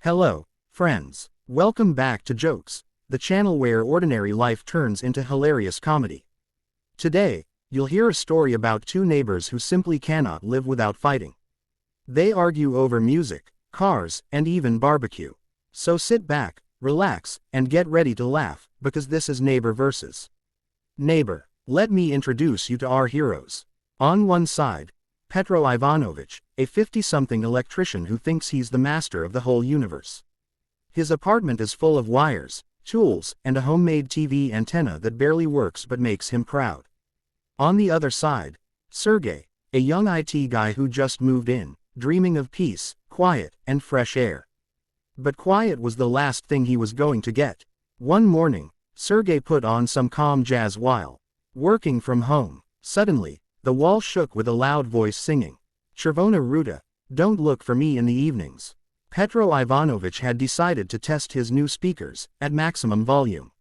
Hello, friends. Welcome back to Jokes, the channel where ordinary life turns into hilarious comedy. Today, you'll hear a story about two neighbors who simply cannot live without fighting. They argue over music, cars, and even barbecue. So sit back, relax, and get ready to laugh, because this is Neighbor versus Neighbor. Let me introduce you to our heroes. On one side, Petro Ivanovich, a 50-something electrician who thinks he's the master of the whole universe. His apartment is full of wires, tools, and a homemade TV antenna that barely works but makes him proud. On the other side, Sergey, a young IT guy who just moved in, dreaming of peace, quiet, and fresh air. But quiet was the last thing he was going to get. One morning, Sergey put on some calm jazz while working from home. Suddenly, the wall shook with a loud voice singing, "Chervona Ruta, don't look for me in the evenings." Petro Ivanovich had decided to test his new speakers at maximum volume.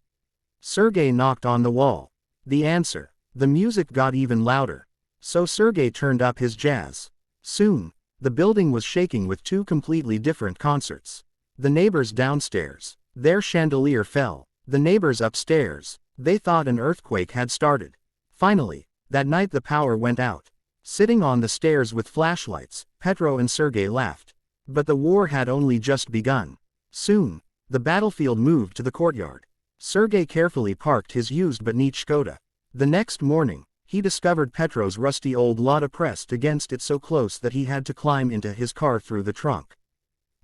Sergey knocked on the wall. The answer. The music got even louder. So Sergey turned up his jazz. Soon, the building was shaking with two completely different concerts. The neighbors downstairs, their chandelier fell. The neighbors upstairs, they thought an earthquake had started. Finally, that night the power went out. Sitting on the stairs with flashlights, Petro and Sergey laughed. But the war had only just begun. Soon, the battlefield moved to the courtyard. Sergey carefully parked his used but neat Skoda. The next morning, he discovered Petro's rusty old Lada pressed against it so close that he had to climb into his car through the trunk.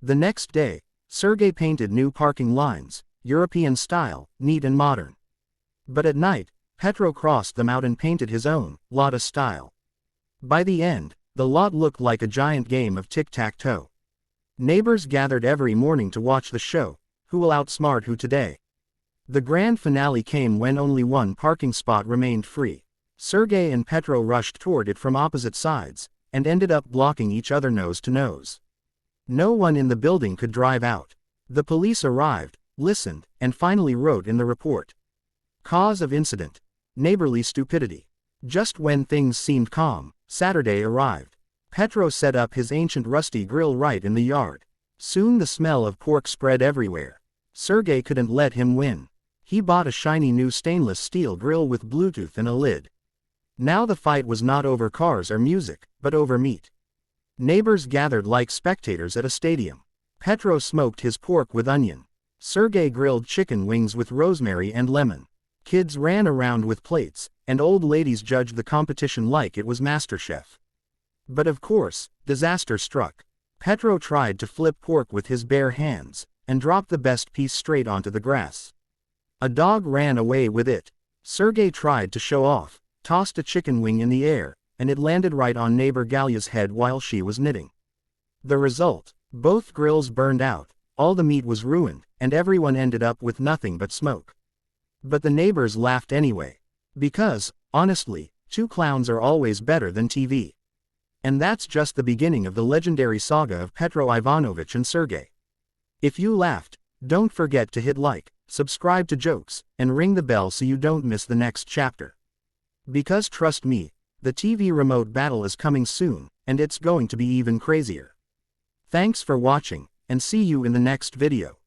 The next day, Sergey painted new parking lines, European style, neat and modern. But at night, Petro crossed them out and painted his own, Lada style. By the end, the lot looked like a giant game of tic-tac-toe. Neighbors gathered every morning to watch the show, who will outsmart who today. The grand finale came when only one parking spot remained free. Sergey and Petro rushed toward it from opposite sides, and ended up blocking each other nose to nose. No one in the building could drive out. The police arrived, listened, and finally wrote in the report. Cause of incident: neighborly stupidity. Just when things seemed calm, Saturday arrived. Petro set up his ancient rusty grill right in the yard. Soon the smell of pork spread everywhere. Sergey couldn't let him win. He bought a shiny new stainless steel grill with Bluetooth and a lid. Now the fight was not over cars or music, but over meat. Neighbors gathered like spectators at a stadium. Petro smoked his pork with onion. Sergey grilled chicken wings with rosemary and lemon. Kids ran around with plates, and old ladies judged the competition like it was MasterChef. But of course, disaster struck. Petro tried to flip pork with his bare hands, and dropped the best piece straight onto the grass. A dog ran away with it. Sergey tried to show off, tossed a chicken wing in the air, and it landed right on neighbor Galya's head while she was knitting. The result: both grills burned out, all the meat was ruined, and everyone ended up with nothing but smoke. But the neighbors laughed anyway. Because, honestly, two clowns are always better than TV. And that's just the beginning of the legendary saga of Petro Ivanovich and Sergey. If you laughed, don't forget to hit like, subscribe to Jokes, and ring the bell so you don't miss the next chapter. Because trust me, the TV remote battle is coming soon, and it's going to be even crazier. Thanks for watching, and see you in the next video.